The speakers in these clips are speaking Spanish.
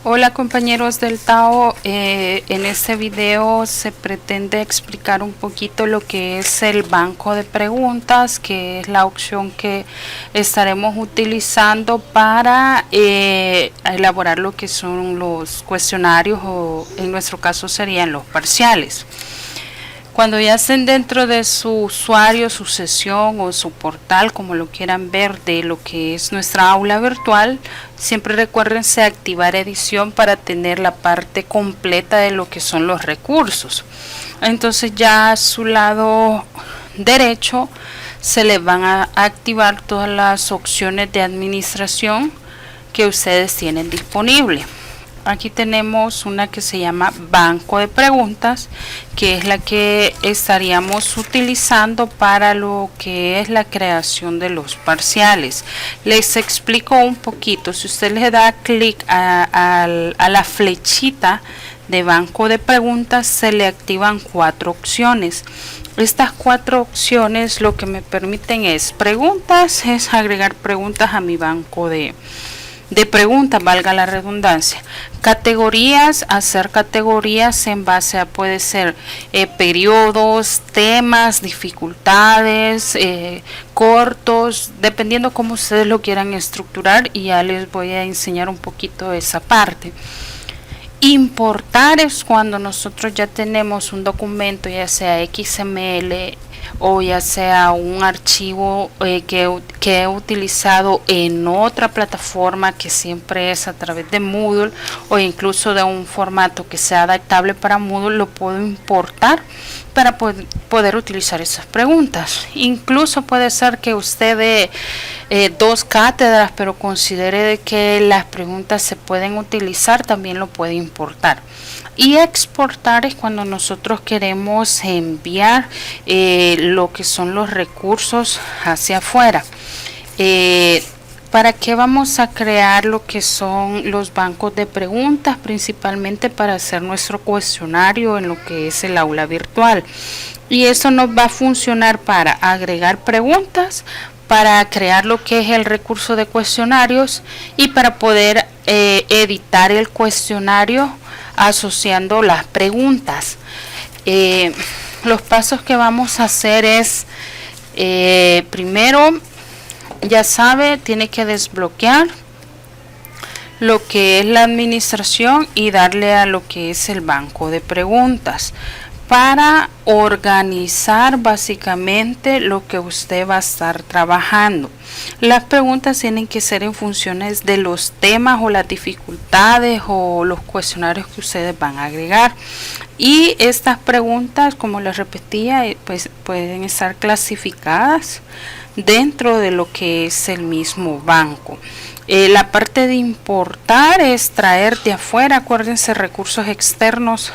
Hola compañeros del Tao, en este video se pretende explicar un poquito lo que es el banco de preguntas, que es la opción que estaremos utilizando para elaborar lo que son los cuestionarios, o en nuestro caso serían los parciales. Cuando ya estén dentro de su usuario, su sesión o su portal, como lo quieran ver, de lo que es nuestra aula virtual, siempre recuérdense activar edición para tener la parte completa de lo que son los recursos. Entonces ya a su lado derecho se les van a activar todas las opciones de administración que ustedes tienen disponible. Aquí tenemos una que se llama banco de preguntas, que es la que estaríamos utilizando para lo que es la creación de los parciales. Les explico un poquito. Si usted le da clic a la flechita de banco de preguntas, se le activan 4 opciones. Estas 4 opciones lo que me permiten es preguntas, es agregar preguntas a mi banco de preguntas, valga la redundancia. Categorías, hacer categorías en base a, puede ser periodos, temas, dificultades, cortos, dependiendo cómo ustedes lo quieran estructurar, y ya les voy a enseñar un poquito esa parte. Importar es cuando nosotros ya tenemos un documento, ya sea XML o ya sea un archivo que he utilizado en otra plataforma, que siempre es a través de Moodle, o incluso de un formato que sea adaptable para Moodle, lo puedo importar para poder utilizar esas preguntas. Incluso puede ser que usted dé 2 cátedras, pero considere que las preguntas se pueden utilizar, también lo puede importar. Y exportar es cuando nosotros queremos enviar lo que son los recursos hacia afuera. ¿Para qué vamos a crear lo que son los bancos de preguntas? Principalmente para hacer nuestro cuestionario en lo que es el aula virtual. Y eso nos va a funcionar para agregar preguntas, para crear lo que es el recurso de cuestionarios y para poder editar el cuestionario asociando las preguntas. Los pasos que vamos a hacer es, primero, ya sabe, tiene que desbloquear lo que es la administración y darle a lo que es el banco de preguntas para organizar básicamente lo que usted va a estar trabajando. Las preguntas tienen que ser en funciones de los temas o las dificultades o los cuestionarios que ustedes van a agregar. Y estas preguntas, como les repetía, pues pueden estar clasificadas dentro de lo que es el mismo banco. La parte de importar es traer de afuera, acuérdense, recursos externos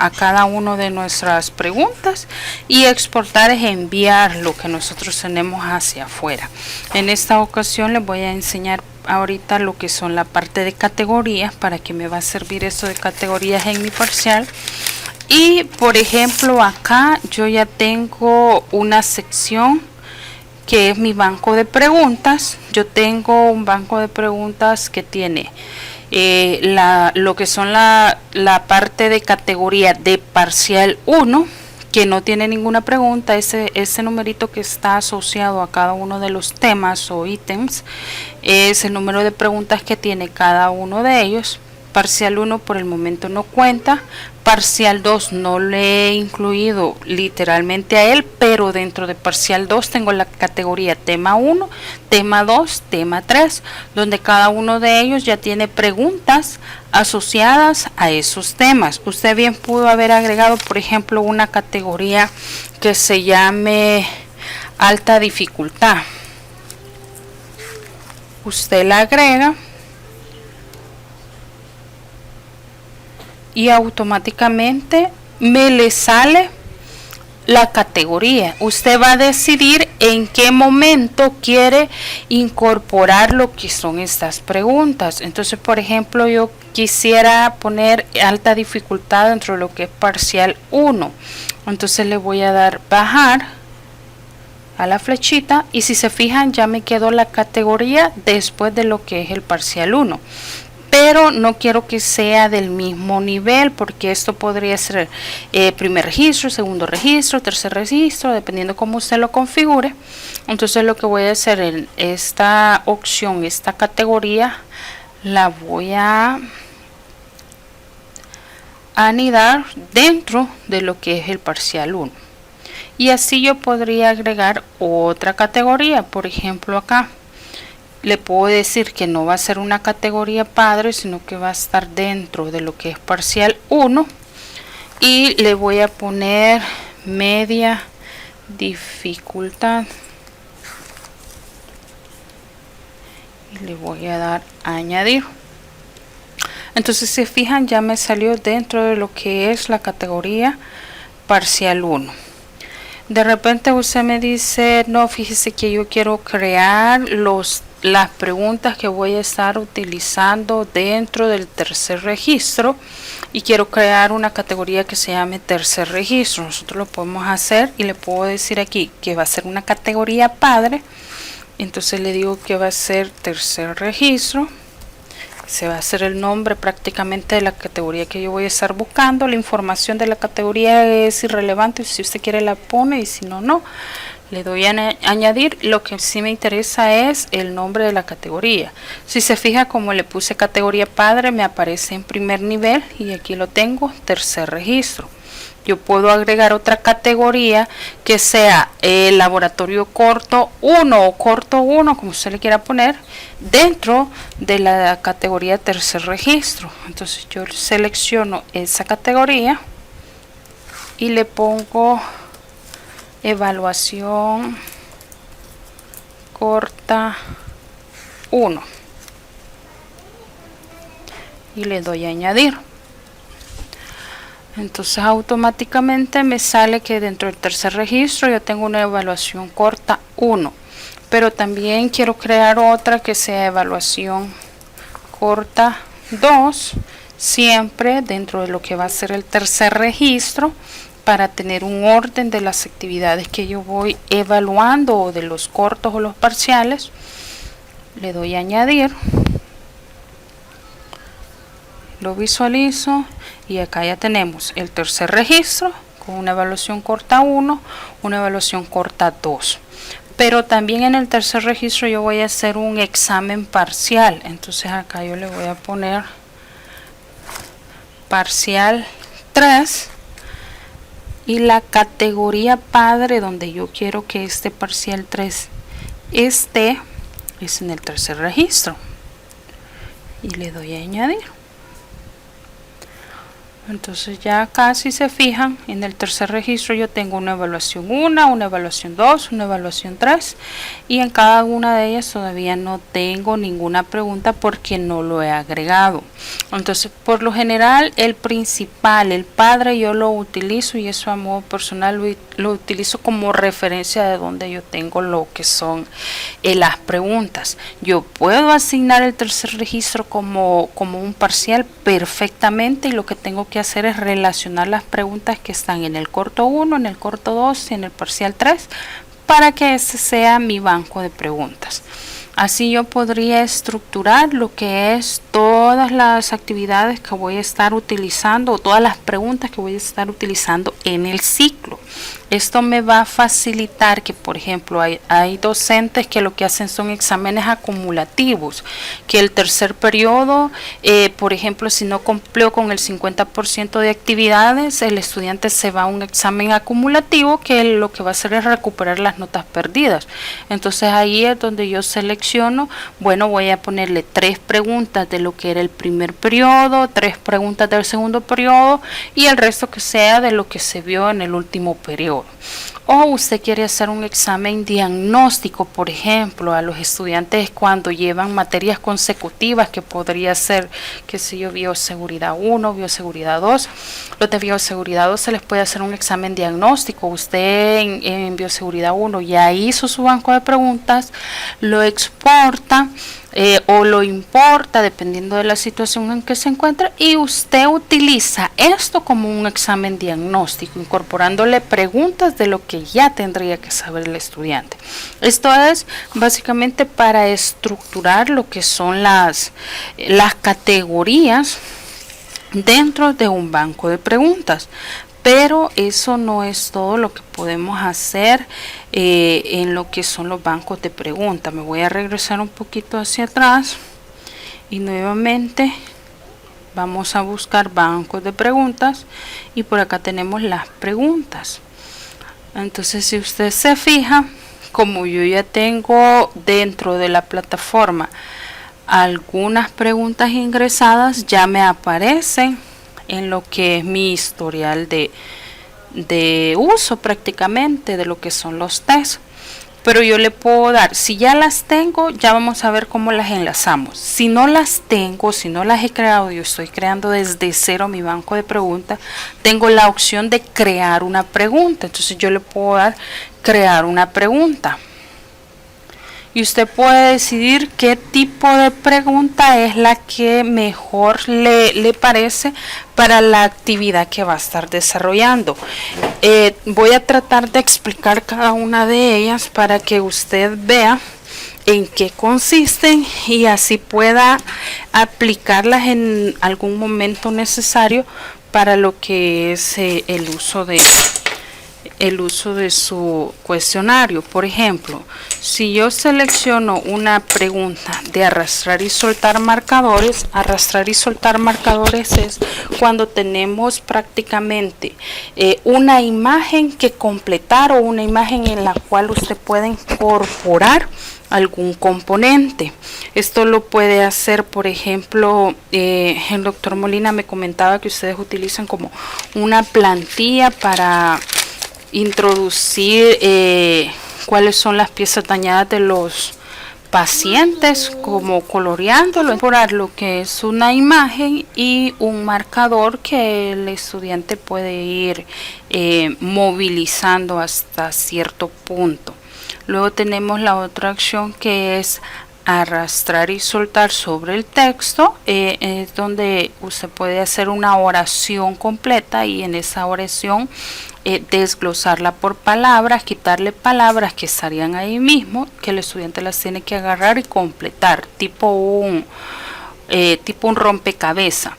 a cada una de nuestras preguntas, y exportar es enviar lo que nosotros tenemos hacia afuera. En esta ocasión les voy a enseñar ahorita lo que son la parte de categorías, para que me va a servir esto de categorías en mi parcial. Y por ejemplo, acá yo ya tengo una sección que es mi banco de preguntas. Yo tengo un banco de preguntas que tiene lo que son la parte de categoría de parcial 1, que no tiene ninguna pregunta. Ese numerito que está asociado a cada uno de los temas o ítems es el número de preguntas que tiene cada uno de ellos. Parcial 1 por el momento no cuenta. Parcial 2 no le he incluido literalmente a él, pero dentro de parcial 2 tengo la categoría tema 1, tema 2, tema 3, donde cada uno de ellos ya tiene preguntas asociadas a esos temas. Usted bien pudo haber agregado, por ejemplo, una categoría que se llame alta dificultad. Usted la agrega y automáticamente me le sale la categoría. Usted va a decidir en qué momento quiere incorporar lo que son estas preguntas. Entonces, por ejemplo, yo quisiera poner alta dificultad dentro de lo que es parcial 1. Entonces le voy a dar bajar a la flechita, y si se fijan ya me quedó la categoría después de lo que es el parcial 1. pero no quiero que sea del mismo nivel, porque esto podría ser primer registro, segundo registro, tercer registro, dependiendo cómo usted lo configure. Entonces lo que voy a hacer en esta opción, esta categoría, la voy a anidar dentro de lo que es el parcial 1. Y así yo podría agregar otra categoría. Por ejemplo, acá le puedo decir que no va a ser una categoría padre, sino que va a estar dentro de lo que es parcial 1. Y le voy a poner media dificultad. Y le voy a dar a añadir. Entonces, si fijan, ya me salió dentro de lo que es la categoría parcial 1. De repente usted me dice, no, fíjese que yo quiero crear las preguntas que voy a estar utilizando dentro del tercer registro y quiero crear una categoría que se llame tercer registro. Nosotros lo podemos hacer y le puedo decir aquí que va a ser una categoría padre. Entonces le digo que va a ser tercer registro. Se va a hacer el nombre prácticamente de la categoría que yo voy a estar buscando. La información de la categoría es irrelevante, si usted quiere la pone y si no, no. Le doy a añadir. Lo que sí me interesa es el nombre de la categoría. Si se fija, como le puse categoría padre, me aparece en primer nivel y aquí lo tengo, tercer registro. Yo puedo agregar otra categoría que sea el laboratorio corto 1 o corto 1, como usted le quiera poner, dentro de la categoría tercer registro. Entonces yo selecciono esa categoría y le pongo evaluación corta 1 y le doy a añadir. Entonces automáticamente me sale que dentro del tercer registro yo tengo una evaluación corta 1, pero también quiero crear otra que sea evaluación corta 2, siempre dentro de lo que va a ser el tercer registro, para tener un orden de las actividades que yo voy evaluando, o de los cortos o los parciales. Le doy a añadir, lo visualizo y acá ya tenemos el tercer registro con una evaluación corta 1, una evaluación corta 2. Pero también en el tercer registro yo voy a hacer un examen parcial. Entonces acá yo le voy a poner parcial 3 y la categoría padre donde yo quiero que este parcial 3 esté es en el tercer registro y le doy a añadir. Entonces ya acá, si se fijan, en el tercer registro yo tengo una evaluación 1, una evaluación 2, una evaluación 3 y en cada una de ellas todavía no tengo ninguna pregunta porque no lo he agregado. Entonces por lo general el principal, el padre, yo lo utilizo, y eso a modo personal lo utilizo como referencia de donde yo tengo lo que son las preguntas. Yo puedo asignar el tercer registro como un parcial perfectamente, y lo que tengo que hacer es relacionar las preguntas que están en el corto 1, en el corto 2 y en el parcial 3 para que ese sea mi banco de preguntas. Así yo podría estructurar lo que es todas las actividades que voy a estar utilizando, o todas las preguntas que voy a estar utilizando en el ciclo. Esto me va a facilitar que, por ejemplo, hay docentes que lo que hacen son exámenes acumulativos, que el tercer periodo, por ejemplo, si no cumplió con el 50% de actividades, el estudiante se va a un examen acumulativo que lo que va a hacer es recuperar las notas perdidas. Entonces ahí es donde yo selecciono, bueno, voy a ponerle 3 preguntas de lo que era el primer periodo, 3 preguntas del segundo periodo y el resto que sea de lo que se vio en el último periodo. O usted quiere hacer un examen diagnóstico, por ejemplo, a los estudiantes cuando llevan materias consecutivas, que podría ser, qué sé yo, bioseguridad 1, bioseguridad 2. Los de bioseguridad 2 se les puede hacer un examen diagnóstico. Usted en bioseguridad 1 ya hizo su banco de preguntas, lo exporta o lo importa dependiendo de la situación en que se encuentra, y usted utiliza esto como un examen diagnóstico, incorporándole preguntas de lo que ya tendría que saber el estudiante. Esto es básicamente para estructurar lo que son las categorías dentro de un banco de preguntas. Pero eso no es todo lo que podemos hacer en lo que son los bancos de preguntas. Me voy a regresar un poquito hacia atrás y nuevamente vamos a buscar bancos de preguntas, y por acá tenemos las preguntas. Entonces, si usted se fija, como yo ya tengo dentro de la plataforma algunas preguntas ingresadas, ya me aparecen en lo que es mi historial de uso prácticamente de lo que son los tests. Pero yo le puedo dar, si ya las tengo, ya vamos a ver cómo las enlazamos. Si no las tengo, si no las he creado, yo estoy creando desde cero mi banco de preguntas, tengo la opción de crear una pregunta. Entonces yo le puedo dar crear una pregunta. Y usted puede decidir qué tipo de pregunta es la que mejor le parece para la actividad que va a estar desarrollando. Voy a tratar de explicar cada una de ellas para que usted vea en qué consisten y así pueda aplicarlas en algún momento necesario para lo que es el uso de su cuestionario. Por ejemplo, si yo selecciono una pregunta de arrastrar y soltar marcadores es cuando tenemos prácticamente una imagen que completar o una imagen en la cual usted puede incorporar algún componente. Esto lo puede hacer, por ejemplo, el doctor Molina me comentaba que ustedes utilizan como una plantilla para introducir cuáles son las piezas dañadas de los pacientes, como coloreándolo, por lo que es una imagen y un marcador que el estudiante puede ir movilizando hasta cierto punto. Luego tenemos la otra acción que es arrastrar y soltar sobre el texto, es donde usted puede hacer una oración completa y en esa oración desglosarla por palabras, quitarle palabras que estarían ahí mismo, que el estudiante las tiene que agarrar y completar, tipo un rompecabezas.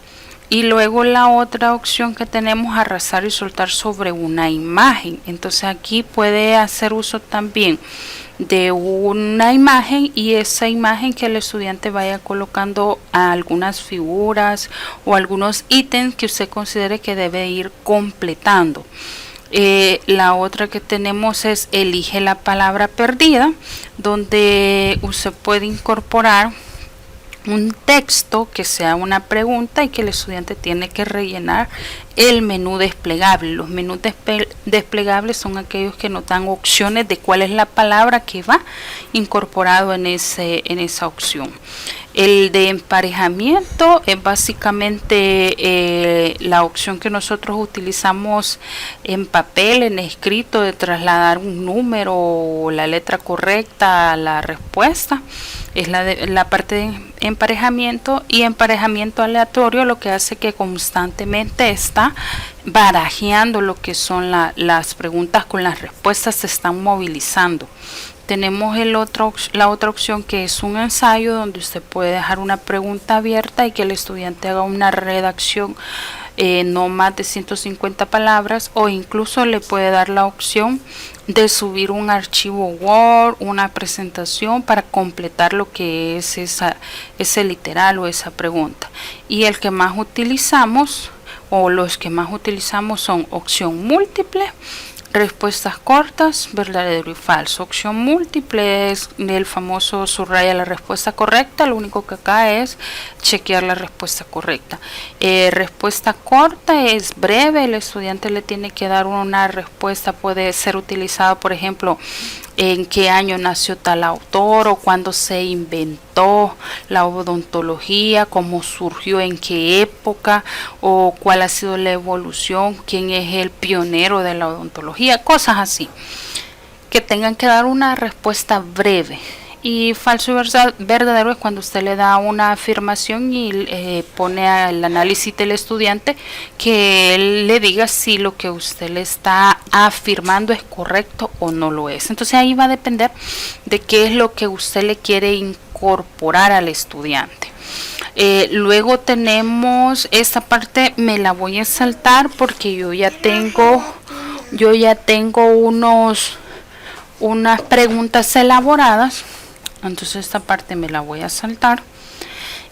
Y luego la otra opción que tenemos, arrastrar y soltar sobre una imagen. Entonces aquí puede hacer uso también de una imagen, y esa imagen que el estudiante vaya colocando a algunas figuras o algunos ítems que usted considere que debe ir completando. La otra que tenemos es elige la palabra perdida, donde usted puede incorporar un texto que sea una pregunta y que el estudiante tiene que rellenar el menú desplegable. Los menús desplegables son aquellos que nos dan opciones de cuál es la palabra que va incorporado en esa opción. El de emparejamiento es básicamente la opción que nosotros utilizamos en papel, en escrito, de trasladar un número o la letra correcta a la respuesta. Es la parte de emparejamiento. Y emparejamiento aleatorio lo que hace que constantemente está barajeando lo que son las preguntas con las respuestas, se están movilizando. Tenemos la otra opción que es un ensayo, donde usted puede dejar una pregunta abierta y que el estudiante haga una redacción no más de 150 palabras, o incluso le puede dar la opción de subir un archivo Word, una presentación para completar lo que es ese literal o esa pregunta. Y el que más utilizamos, o los que más utilizamos, son opción múltiple, respuestas cortas, verdadero y falso. Opción múltiple es el famoso subraya la respuesta correcta, lo único que acá es chequear la respuesta correcta. Respuesta corta es breve, el estudiante le tiene que dar una respuesta, puede ser utilizado, por ejemplo, en qué año nació tal autor, o cuándo se inventó la odontología, cómo surgió, en qué época, o cuál ha sido la evolución, quién es el pionero de la odontología, cosas así, que tengan que dar una respuesta breve. Y falso y verdadero es cuando usted le da una afirmación y pone al análisis del estudiante que él le diga si lo que usted le está afirmando es correcto o no lo es. Entonces ahí va a depender de qué es lo que usted le quiere incorporar al estudiante. Luego tenemos esta parte, me la voy a saltar porque yo ya tengo unas preguntas elaboradas. Entonces esta parte me la voy a saltar.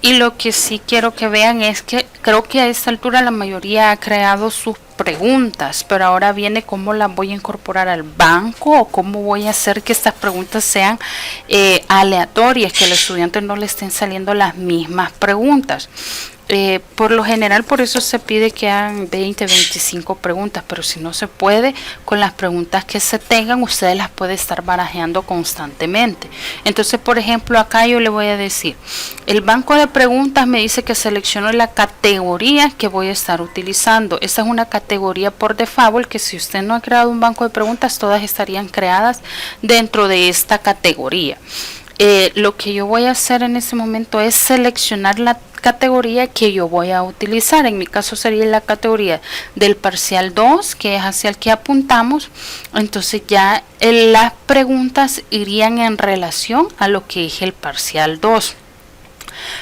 Y lo que sí quiero que vean es que creo que a esta altura la mayoría ha creado sus preguntas, pero ahora viene cómo las voy a incorporar al banco o cómo voy a hacer que estas preguntas sean aleatorias, que al estudiante no le estén saliendo las mismas preguntas. Por lo general, por eso se pide que hagan 20-25 preguntas, pero si no se puede, con las preguntas que se tengan, ustedes las pueden estar barajeando constantemente. Entonces, por ejemplo, acá yo le voy a decir, el banco de preguntas me dice que selecciono la categoría que voy a estar utilizando. Esa es una categoría por default, que si usted no ha creado un banco de preguntas, todas estarían creadas dentro de esta categoría. Lo que yo voy a hacer en ese momento es seleccionar la categoría que yo voy a utilizar. En mi caso sería la categoría del parcial 2, que es hacia el que apuntamos. Entonces ya las preguntas irían en relación a lo que es el parcial 2.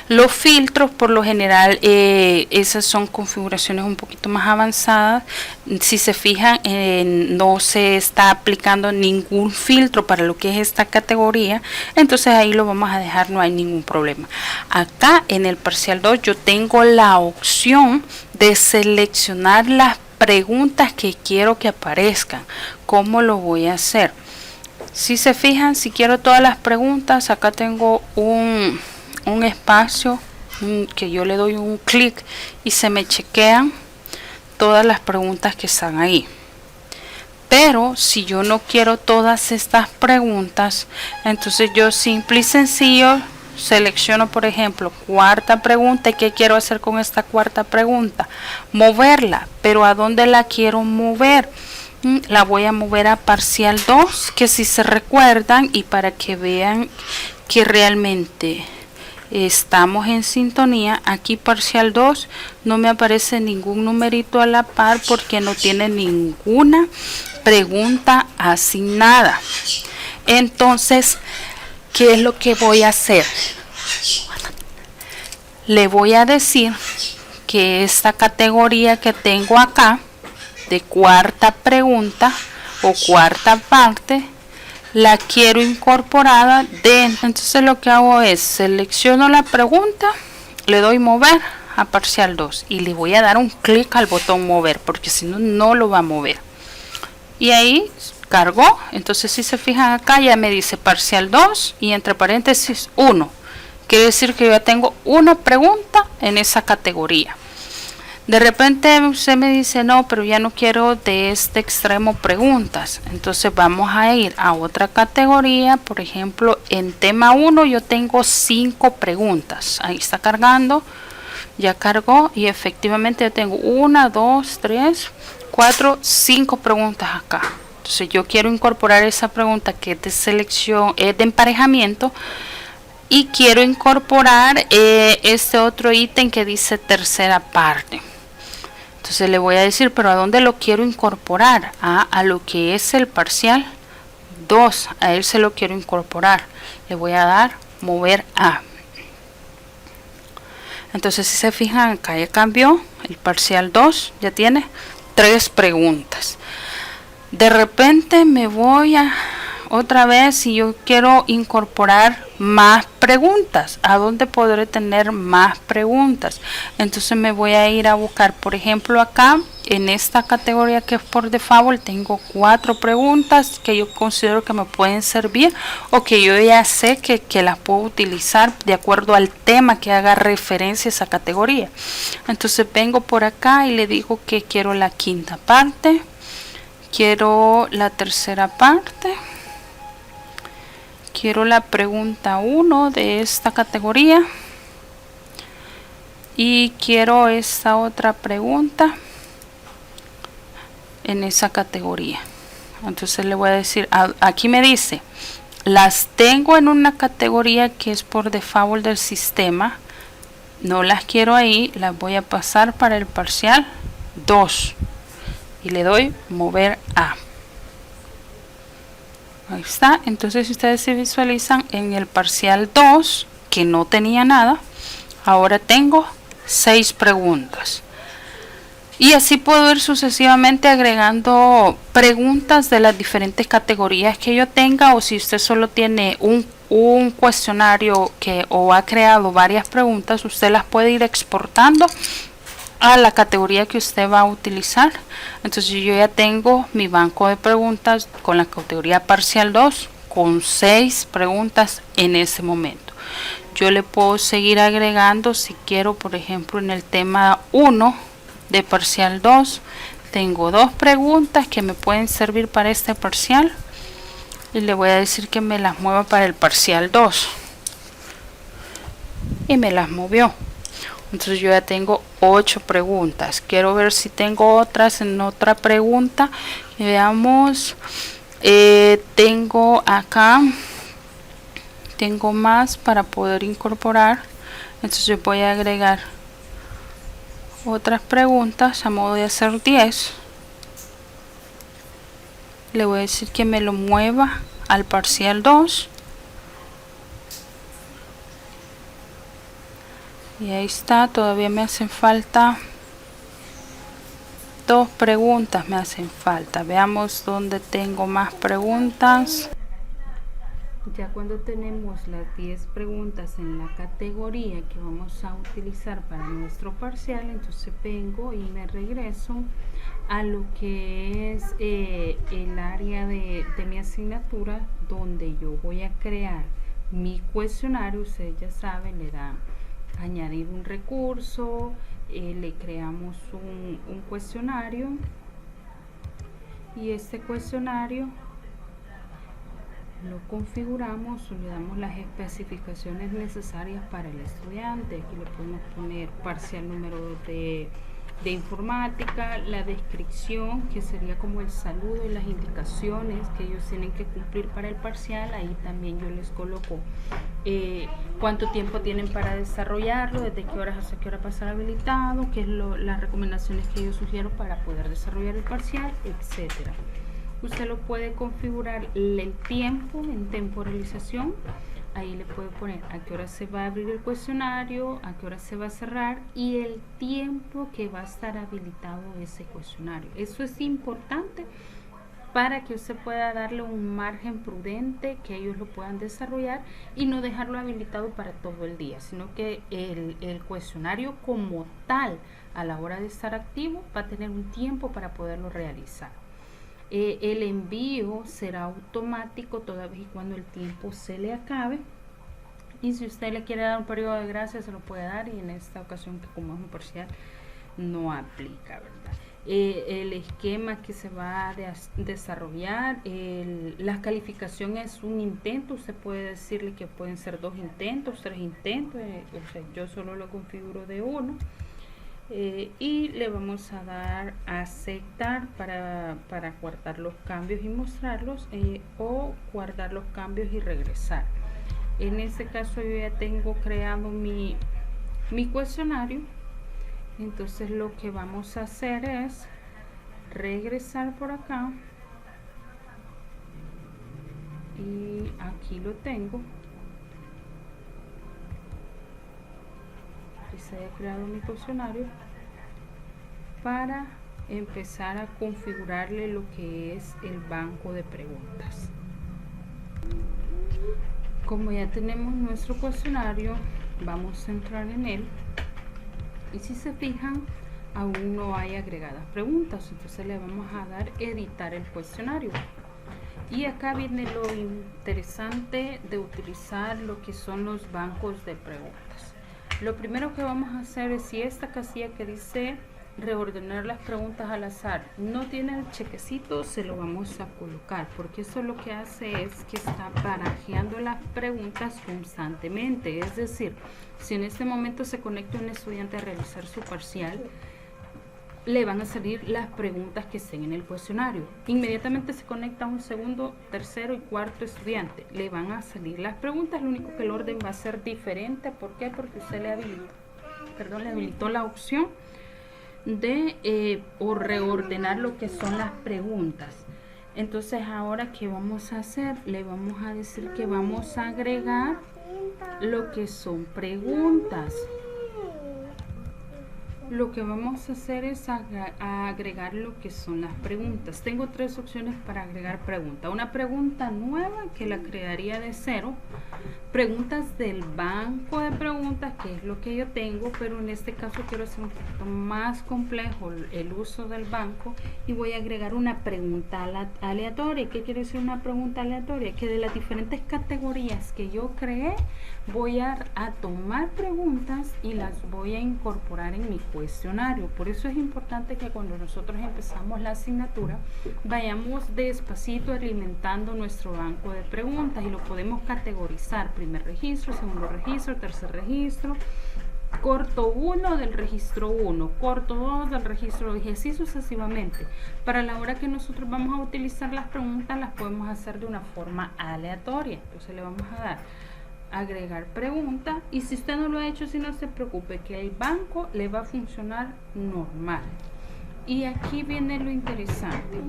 Los filtros, por lo general, esas son configuraciones un poquito más avanzadas. Si se fijan, no se está aplicando ningún filtro para lo que es esta categoría, entonces ahí lo vamos a dejar, no hay ningún problema. Acá en el parcial 2 yo tengo la opción de seleccionar las preguntas que quiero que aparezcan. ¿Cómo lo voy a hacer? Si se fijan, si quiero todas las preguntas, acá tengo un espacio que yo le doy un clic y se me chequean todas las preguntas que están ahí. Pero si yo no quiero todas estas preguntas, entonces yo simple y sencillo selecciono, por ejemplo, cuarta pregunta. ¿Y qué quiero hacer con esta cuarta pregunta? Moverla. ¿Pero a dónde la quiero mover? La voy a mover a parcial 2, que si se recuerdan y para que vean que realmente estamos en sintonía, aquí parcial 2 no me aparece ningún numerito a la par porque no tiene ninguna pregunta asignada. Entonces, ¿qué es lo que voy a hacer? Le voy a decir que esta categoría que tengo acá de cuarta pregunta o cuarta parte la quiero incorporada dentro. Entonces lo que hago es selecciono la pregunta, le doy mover a parcial 2 y le voy a dar un clic al botón mover porque si no, no lo va a mover. Y ahí cargó. Entonces si se fijan acá ya me dice parcial 2 y entre paréntesis 1. Quiere decir que yo ya tengo una pregunta en esa categoría. De repente usted me dice, no, pero ya no quiero de este extremo preguntas. Entonces vamos a ir a otra categoría. Por ejemplo, en tema 1 yo tengo 5 preguntas. Ahí está cargando. Ya cargó y efectivamente yo tengo 1, 2, 3, 4, 5 preguntas acá. Entonces yo quiero incorporar esa pregunta que es de selección, es de emparejamiento. Y quiero incorporar este otro ítem que dice tercera parte. Entonces le voy a decir, pero ¿a dónde lo quiero incorporar? A lo que es el parcial 2. A él se lo quiero incorporar. Le voy a dar mover a. Entonces si se fijan acá ya cambió. El parcial 2 ya tiene 3 preguntas. De repente me voy a otra vez si yo quiero incorporar más preguntas. ¿A dónde podré tener más preguntas? Entonces me voy a ir a buscar, por ejemplo, acá en esta categoría que es por default tengo 4 preguntas que yo considero que me pueden servir o que yo ya sé que las puedo utilizar de acuerdo al tema que haga referencia a esa categoría. Entonces vengo por acá y le digo que quiero la quinta parte, quiero la tercera parte, quiero la pregunta 1 de esta categoría y quiero esta otra pregunta en esa categoría. Entonces le voy a decir, aquí me dice las tengo en una categoría que es por default del sistema. No las quiero ahí, las voy a pasar para el parcial 2 y le doy mover a. Ahí está. Entonces, si ustedes se visualizan en el parcial 2, que no tenía nada, ahora tengo 6 preguntas. Y así puedo ir sucesivamente agregando preguntas de las diferentes categorías que yo tenga, o si usted solo tiene un cuestionario o ha creado varias preguntas, usted las puede ir exportando a la categoría que usted va a utilizar. Entonces yo ya tengo mi banco de preguntas con la categoría parcial 2 con 6 preguntas en ese momento. Yo le puedo seguir agregando si quiero. Por ejemplo, en el tema 1 de parcial 2 tengo 2 preguntas que me pueden servir para este parcial y le voy a decir que me las mueva para el parcial 2 y me las movió. Entonces yo ya tengo 8 preguntas. Quiero ver si tengo otras en otra pregunta. Veamos, tengo acá, tengo más para poder incorporar. Entonces yo voy a agregar otras preguntas a modo de hacer 10. Le voy a decir que me lo mueva al parcial 2. Y ahí está. Todavía me hacen falta 2 preguntas, me hacen falta. Veamos dónde tengo más preguntas. Ya cuando tenemos las 10 preguntas en la categoría que vamos a utilizar para nuestro parcial, entonces vengo y me regreso a lo que es el área de mi asignatura, donde yo voy a crear mi cuestionario. Ustedes ya saben, le dan añadir un recurso, le creamos un cuestionario, y este cuestionario lo configuramos o le damos las especificaciones necesarias para el estudiante. Aquí le podemos poner parcial número de informática, la descripción, que sería como el saludo y las indicaciones que ellos tienen que cumplir para el parcial. Ahí también yo les coloco cuánto tiempo tienen para desarrollarlo, desde qué horas hasta qué hora pasar habilitado, qué es las recomendaciones que yo sugiero para poder desarrollar el parcial, etcétera. Usted lo puede configurar el tiempo en temporalización. Ahí le puede poner a qué hora se va a abrir el cuestionario, a qué hora se va a cerrar y el tiempo que va a estar habilitado ese cuestionario. Eso es importante para que usted pueda darle un margen prudente, que ellos lo puedan desarrollar y no dejarlo habilitado para todo el día, sino que el cuestionario como tal, a la hora de estar activo, va a tener un tiempo para poderlo realizar. El envío será automático toda vez y cuando el tiempo se le acabe, y si usted le quiere dar un periodo de gracia se lo puede dar, y en esta ocasión, que como es un parcial, no aplica, ¿verdad? El esquema que se va a desarrollar, la calificación es un intento. Usted puede decirle que pueden ser 2 intentos, 3 intentos, o sea, yo solo lo configuro de 1. Y le vamos a dar a aceptar para guardar los cambios y mostrarlos, o guardar los cambios y regresar. En este caso yo ya tengo creado mi cuestionario. Entonces lo que vamos a hacer es regresar por acá, y aquí lo tengo. Se ha creado mi cuestionario para empezar a configurarle lo que es el banco de preguntas. Como ya tenemos nuestro cuestionario, vamos a entrar en él, y si se fijan, aún no hay agregadas preguntas. Entonces le vamos a dar editar el cuestionario, y acá viene lo interesante de utilizar lo que son los bancos de preguntas. Lo primero que vamos a hacer es, si esta casilla que dice reordenar las preguntas al azar no tiene el chequecito, se lo vamos a colocar, porque eso lo que hace es que está barajeando las preguntas constantemente. Es decir, si en este momento se conecta un estudiante a realizar su parcial, le van a salir las preguntas que estén en el cuestionario. Inmediatamente se conecta un segundo, tercero y cuarto estudiante. Le van a salir las preguntas, lo único que el orden va a ser diferente. ¿Por qué? Porque usted le habilitó la opción de reordenar lo que son las preguntas. Entonces ahora, ¿qué vamos a hacer? Le vamos a decir que vamos a agregar lo que son preguntas. Lo que vamos a hacer es agregar lo que son las preguntas. Tengo tres opciones para agregar preguntas. Una pregunta nueva que la crearía de cero. Preguntas del banco de preguntas, que es lo que yo tengo, pero en este caso quiero hacer un poquito más complejo el uso del banco y voy a agregar una pregunta aleatoria. ¿Qué quiere decir una pregunta aleatoria? Que de las diferentes categorías que yo creé, voy a tomar preguntas y las voy a incorporar en mi cuestionario. Por eso es importante que cuando nosotros empezamos la asignatura vayamos despacito alimentando nuestro banco de preguntas y lo podemos categorizar: primer registro, segundo registro, tercer registro, corto 1 del registro 1, corto 2 del registro 2 y así sucesivamente. Para la hora que nosotros vamos a utilizar las preguntas, las podemos hacer de una forma aleatoria. Entonces le vamos a dar agregar pregunta, y si usted no lo ha hecho, si no se preocupe, que el banco le va a funcionar normal. Y aquí viene lo interesante.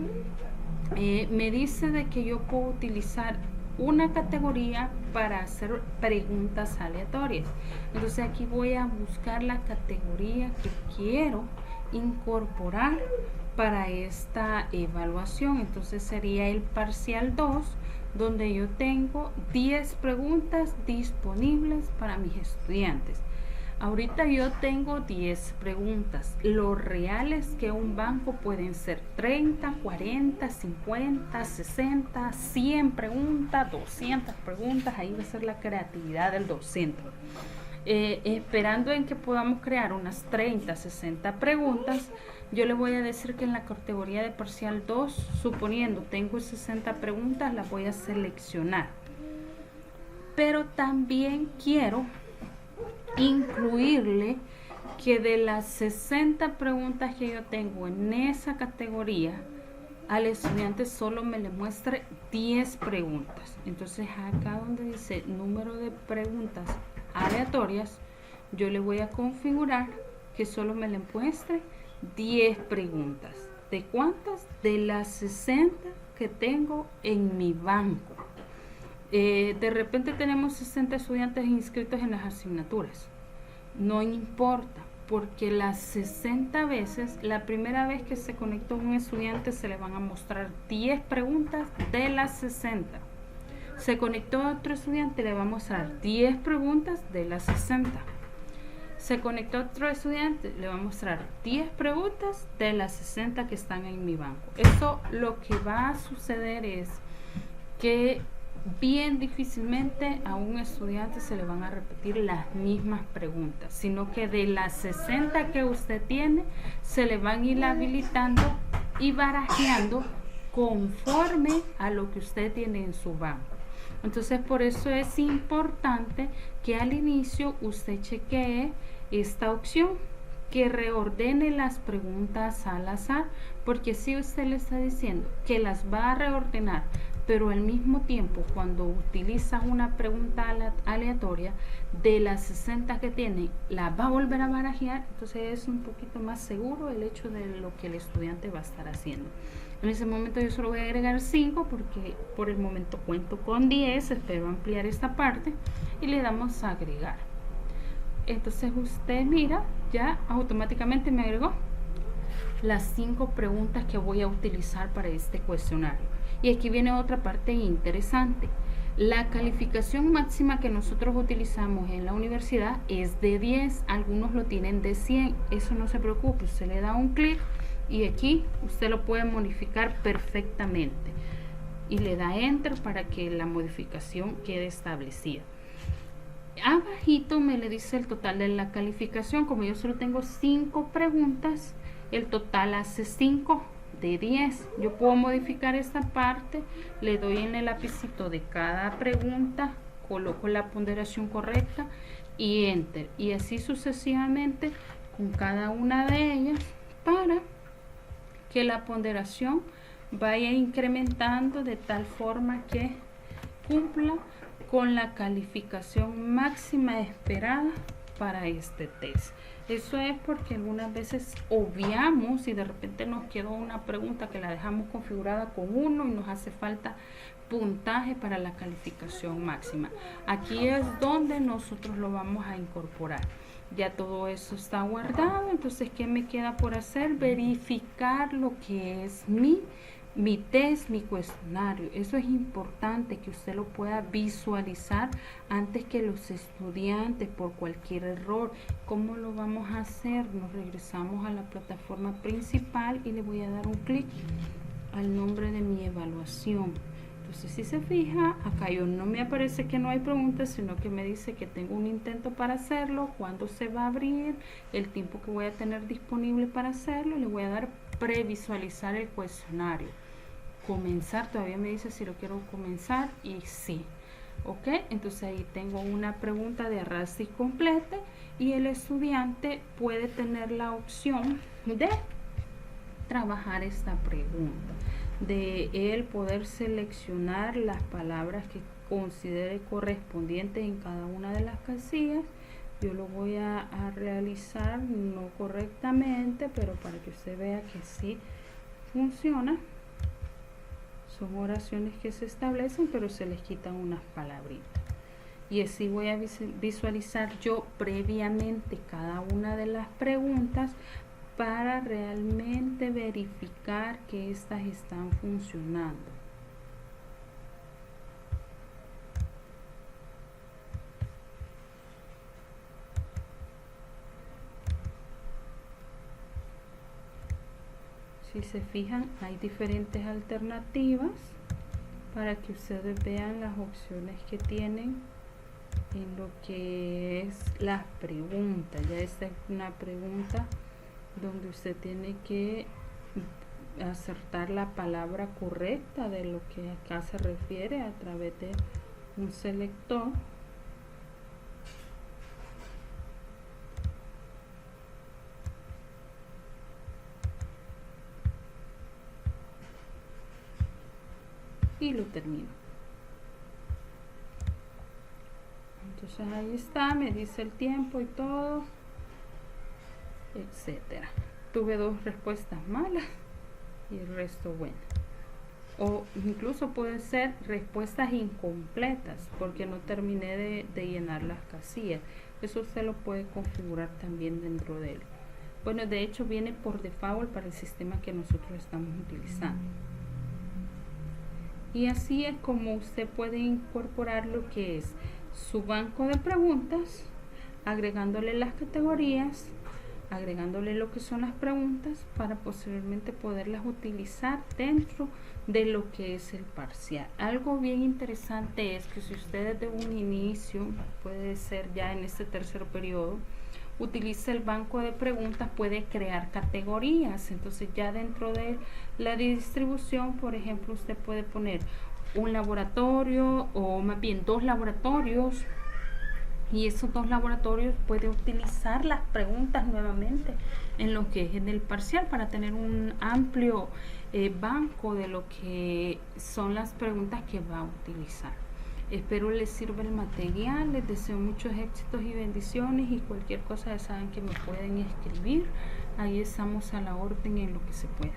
Me dice de que yo puedo utilizar una categoría para hacer preguntas aleatorias. Entonces aquí voy a buscar la categoría que quiero incorporar para esta evaluación. Entonces sería el parcial 2, donde yo tengo 10 preguntas disponibles para mis estudiantes. Ahorita yo tengo 10 preguntas. Lo real es que un banco pueden ser 30, 40, 50, 60, 100 preguntas, 200 preguntas. Ahí va a ser la creatividad del docente. Esperando en que podamos crear unas 30, 60 preguntas, yo le voy a decir que en la categoría de parcial 2, suponiendo tengo 60 preguntas, las voy a seleccionar. Pero también quiero incluirle que de las 60 preguntas que yo tengo en esa categoría, al estudiante solo me le muestre 10 preguntas. Entonces acá donde dice número de preguntas aleatorias, yo le voy a configurar que solo me le muestre 10 preguntas. ¿De cuántas? De las 60 que tengo en mi banco. De repente tenemos 60 estudiantes inscritos en las asignaturas. No importa, porque las 60 veces, la primera vez que se conectó un estudiante, se le van a mostrar 10 preguntas de las 60. Se conectó otro estudiante, le va a mostrar 10 preguntas de las 60. Se conectó otro estudiante, le va a mostrar 10 preguntas de las 60 que están en mi banco. Eso lo que va a suceder es que bien difícilmente a un estudiante se le van a repetir las mismas preguntas, sino que de las 60 que usted tiene, se le van a ir habilitando y barajeando conforme a lo que usted tiene en su banco. Entonces, por eso es importante que al inicio usted chequee esta opción, que reordene las preguntas al azar, porque si usted le está diciendo que las va a reordenar, pero al mismo tiempo cuando utiliza una pregunta aleatoria, de las 60 que tiene, la va a volver a barajear. Entonces es un poquito más seguro el hecho de lo que el estudiante va a estar haciendo. En ese momento yo solo voy a agregar 5 porque por el momento cuento con 10, espero ampliar esta parte y le damos a agregar. Entonces usted mira, ya automáticamente me agregó las 5 preguntas que voy a utilizar para este cuestionario. Y aquí viene otra parte interesante. La calificación máxima que nosotros utilizamos en la universidad es de 10, algunos lo tienen de 100, eso no se preocupe, usted le da un clic y aquí usted lo puede modificar perfectamente y le da enter para que la modificación quede establecida. Abajito me le dice el total de la calificación. Como yo solo tengo 5 preguntas, el total hace 5 de 10. Yo puedo modificar esta parte, le doy en el lapicito de cada pregunta, coloco la ponderación correcta y enter, y así sucesivamente con cada una de ellas para que la ponderación vaya incrementando de tal forma que cumpla con la calificación máxima esperada para este test. Eso es porque algunas veces obviamos y de repente nos quedó una pregunta que la dejamos configurada con 1 y nos hace falta puntaje para la calificación máxima. Aquí es donde nosotros lo vamos a incorporar. Ya todo eso está guardado, entonces ¿qué me queda por hacer? Verificar lo que es mi test, mi cuestionario. Eso es importante que usted lo pueda visualizar antes que los estudiantes por cualquier error. ¿Cómo lo vamos a hacer? Nos regresamos a la plataforma principal y le voy a dar un clic al nombre de mi evaluación. Entonces, si se fija, acá yo no me aparece que no hay preguntas, sino que me dice que tengo un intento para hacerlo, cuándo se va a abrir, el tiempo que voy a tener disponible para hacerlo. Le voy a dar previsualizar el cuestionario. Comenzar, todavía me dice si lo quiero comenzar y sí. Ok, entonces ahí tengo una pregunta de arrastre y complete y el estudiante puede tener la opción de trabajar esta pregunta, de él poder seleccionar las palabras que considere correspondientes en cada una de las casillas. Yo lo voy a realizar no correctamente, pero para que usted vea que sí funciona. Son oraciones que se establecen, pero se les quitan unas palabritas. Y así voy a visualizar yo previamente cada una de las preguntas para realmente verificar que estas están funcionando. Si se fijan, hay diferentes alternativas para que ustedes vean las opciones que tienen en lo que es las preguntas. Ya esta es una pregunta donde usted tiene que acertar la palabra correcta de lo que acá se refiere a través de un selector. Y lo termino. Entonces ahí está, me dice el tiempo y todo, etcétera. Tuve 2 respuestas malas y el resto bueno. O incluso pueden ser respuestas incompletas porque no terminé de llenar las casillas. Eso usted lo puede configurar también dentro de él. Bueno, de hecho viene por default para el sistema que nosotros estamos utilizando. Y así es como usted puede incorporar lo que es su banco de preguntas, agregándole las categorías, agregándole lo que son las preguntas para posteriormente poderlas utilizar dentro de lo que es el parcial. Algo bien interesante es que si usted desde un inicio, puede ser ya en este tercer periodo, utiliza el banco de preguntas, puede crear categorías. Entonces ya dentro de la distribución, por ejemplo, usted puede poner un laboratorio o más bien 2 laboratorios, y esos 2 laboratorios puede utilizar las preguntas nuevamente en lo que es en el parcial para tener un amplio banco de lo que son las preguntas que va a utilizar. Espero les sirva el material, les deseo muchos éxitos y bendiciones, y cualquier cosa ya saben que me pueden escribir, ahí estamos a la orden en lo que se pueda.